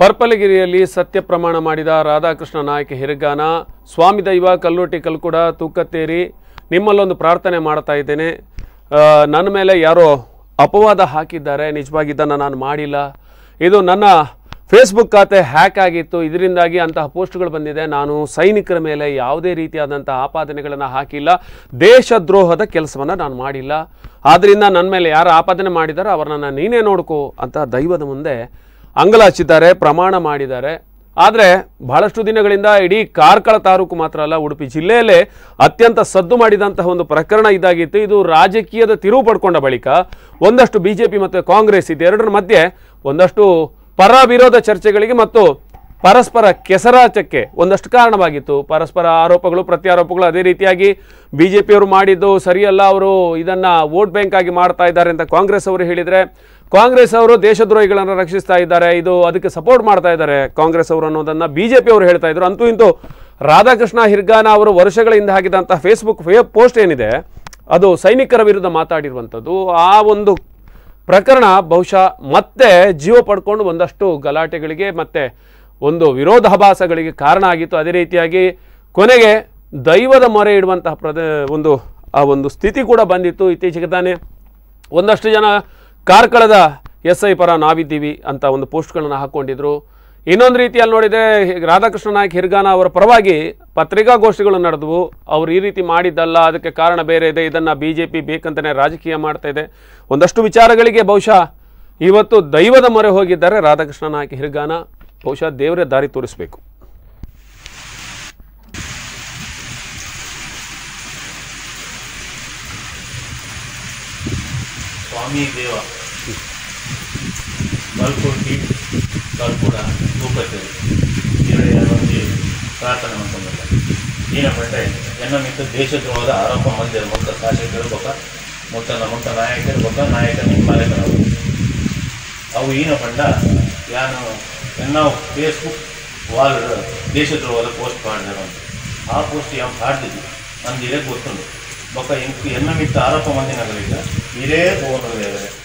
ಪರ್ಪಲಗಿರಿಯಲ್ಲಿ ಸತ್ಯ ಪ್ರಮಾಣ ಮಾಡಿದ ರಾಧಾಕೃಷ್ಣ ನಾಯಕ ಹಿರಗಾನ ಸ್ವಾಮಿ ದೈವ ಕಲ್ಲೋಟಿ ಕಲ್ಕುಡ ತೂಕತ್ತೇರಿ ನಿಮ್ಮಲ್ಲೊಂದು ಪ್ರಾರ್ಥನೆ ಮಾಡ್ತಾ ಇದ್ದೇನೆ. ನನ್ನ ಮೇಲೆ ಯಾರೋ ಅಪವಾದ ಹಾಕಿದ್ದಾರೆ, ನಿಜವಾಗಿ ಇದನ್ನು ನಾನು ಮಾಡಿಲ್ಲ, ಇದು ನನ್ನ ಫೇಸ್ಬುಕ್ ಖಾತೆ ಹ್ಯಾಕ್ ಆಗಿತ್ತು, ಇದರಿಂದಾಗಿ ಅಂತಹ ಪೋಸ್ಟ್ಗಳು ಬಂದಿದೆ, ನಾನು ಸೈನಿಕರ ಮೇಲೆ ಯಾವುದೇ ರೀತಿಯಾದಂಥ ಆಪಾದನೆಗಳನ್ನು ಹಾಕಿಲ್ಲ, ದೇಶದ್ರೋಹದ ಕೆಲಸವನ್ನು ನಾನು ಮಾಡಿಲ್ಲ, ಆದ್ದರಿಂದ ನನ್ನ ಮೇಲೆ ಯಾರು ಆಪಾದನೆ ಮಾಡಿದಾರೋ ಅವರನ್ನು ನೀನೇ ನೋಡ್ಕೋ ಅಂತ ದೈವದ ಮುಂದೆ ಅಂಗಲಾಚಿದ್ದಾರೆ, ಪ್ರಮಾಣ ಮಾಡಿದ್ದಾರೆ. ಆದರೆ ಬಹಳಷ್ಟು ದಿನಗಳಿಂದ ಇಡೀ ಕಾರ್ಕಳ ತಾಲೂಕು ಮಾತ್ರ ಅಲ್ಲ, ಉಡುಪಿ ಜಿಲ್ಲೆಯಲ್ಲೇ ಅತ್ಯಂತ ಸದ್ದು ಮಾಡಿದಂತಹ ಒಂದು ಪ್ರಕರಣ ಇದಾಗಿತ್ತು. ಇದು ರಾಜಕೀಯದ ತಿರುವು ಪಡ್ಕೊಂಡ ಬಳಿಕ ಒಂದಷ್ಟು BJP ಮತ್ತು ಕಾಂಗ್ರೆಸ್ ಇದೆರಡರ ಮಧ್ಯೆ ಒಂದಷ್ಟು ಪರ ವಿರೋಧ ಚರ್ಚೆಗಳಿಗೆ ಮತ್ತು ಪರಸ್ಪರ ಕೆಸರಾಟಕ್ಕೆ ಒಂದಷ್ಟು ಕಾರಣವಾಗಿತ್ತು. ಪರಸ್ಪರ ಆರೋಪಗಳು ಪ್ರತ್ಯಾರೋಪಗಳು. ಅದೇ ರೀತಿಯಾಗಿ BJPಯವರು ಮಾಡಿದ್ದು ಸರಿಯಲ್ಲ, ಅವರು ಇದನ್ನು ವೋಟ್ ಬ್ಯಾಂಕ್ ಆಗಿ ಮಾಡ್ತಾ ಇದ್ದಾರೆ ಅಂತ ಕಾಂಗ್ರೆಸ್ ಅವರು ಹೇಳಿದರೆ, ಕಾಂಗ್ರೆಸ್ ಅವರು ದೇಶದ್ರೋಹಿಗಳನ್ನು ರಕ್ಷಿಸ್ತಾ ಇದ್ದಾರೆ, ಇದು ಅದಕ್ಕೆ ಸಪೋರ್ಟ್ ಮಾಡ್ತಾ ಇದ್ದಾರೆ ಕಾಂಗ್ರೆಸ್ ಅವರು ಅನ್ನೋದನ್ನು BJP ಅವರು ಹೇಳ್ತಾ ಇದ್ರು. ಅಂತೂ ಇಂತೂ ರಾಧಾಕೃಷ್ಣ ಹಿರಗಾನ ಅವರು ವರ್ಷಗಳ ಹಿಂದೆ ಹಾಕಿದಂಥ ಫೇಸ್ಬುಕ್ ಪೋಸ್ಟ್ ಏನಿದೆ ಅದು ಸೈನಿಕರ ವಿರುದ್ಧ ಮಾತಾಡಿರುವಂಥದ್ದು. ಆ ಒಂದು ಪ್ರಕರಣ ಬಹುಶಃ ಮತ್ತೆ ಜೀವ ಪಡ್ಕೊಂಡು ಒಂದಷ್ಟು ಗಲಾಟೆಗಳಿಗೆ ಮತ್ತು ಒಂದು ವಿರೋಧಾಭಾಸಗಳಿಗೆ ಕಾರಣ ಆಗಿತ್ತು. ಅದೇ ರೀತಿಯಾಗಿ ಕೊನೆಗೆ ದೈವದ ಮೊರೆ ಇಡುವಂತಹ ಒಂದು ಸ್ಥಿತಿ ಕೂಡ ಬಂದಿತ್ತು. ಇತ್ತೀಚೆಗೆ ತಾನೇ ಒಂದಷ್ಟು ಜನ ಕಾರ್ಕಳದ SI ಪರ ನಾವಿದ್ದೀವಿ ಅಂತ ಒಂದು ಪೋಸ್ಟ್ಗಳನ್ನು ಹಾಕ್ಕೊಂಡಿದ್ರು. ಇನ್ನೊಂದು ರೀತಿಯಲ್ಲಿ ನೋಡಿದರೆ ರಾಧಾಕೃಷ್ಣ ನಾಯಕ್ ಹಿರಗಾನ ಅವರ ಪರವಾಗಿ ಪತ್ರಿಕಾಗೋಷ್ಠಿಗಳು ನಡೆದವು. ಅವರು ಈ ರೀತಿ ಮಾಡಿದ್ದಲ್ಲ, ಅದಕ್ಕೆ ಕಾರಣ ಬೇರೆ ಇದೆ, ಇದನ್ನು BJP ಬೇಕಂತಲೇ ರಾಜಕೀಯ ಮಾಡ್ತಾ ಇದೆ, ಒಂದಷ್ಟು ವಿಚಾರಗಳಿಗೆ ಬಹುಶಃ ಇವತ್ತು ದೈವದ ಮೊರೆ ಹೋಗಿದ್ದಾರೆ ರಾಧಾಕೃಷ್ಣ ನಾಯಕ್ ಹಿರಗಾನ. ಬಹುಶಃ ದೇವರೇ ದಾರಿ ತೋರಿಸಬೇಕು. ಸ್ವಾಮಿ ದೇವ ಕಲ್ಕೋಟಿ ಕಲ್ಕುಡ ತೂಕತ್ತೇರಿ ಇರೊಂದು ಪ್ರಾರ್ಥನೆ ಮಾಡ್ಕೊಂಡಲ್ಲ ಏನಪ್ಪಂటే ಎನ್ನ ಮಿತ್ತ ದೇಶದ್ರೋಹದ ಆರೋಪ ಮಂದಿರ ಮೊತ್ತ ಶಾಸಕರು ಬೊಕ್ಕ ಮೊತ್ತ ನಾಯಕರು ಬೊಕ್ಕ ನಾಯಕ ನಿಮ್ಮಲೆಗಳು ಅವು ಏನಪ್ಪಂಡ ಯಾನು ನಾವು ಫೇಸ್ಬುಕ್ ವಾಲ್ ದೇಶದ್ರೋಹದ ಪೋಸ್ಟ್ ಮಾಡಿದ್ರು ಆ ಪೋಸ್ಟ್ ಯಾವ ಹಾಡ್ತಿದ್ವಿ ನಂದು ಇದೇ ಗೊತ್ತುಂಟು ಬೊಕ್ಕ ಎನ್ನ ಮಿತ್ತ ಆರೋಪ ಮಂದಿನಗಳಿಗೆ ಇದೇ ಹೋಗೋದು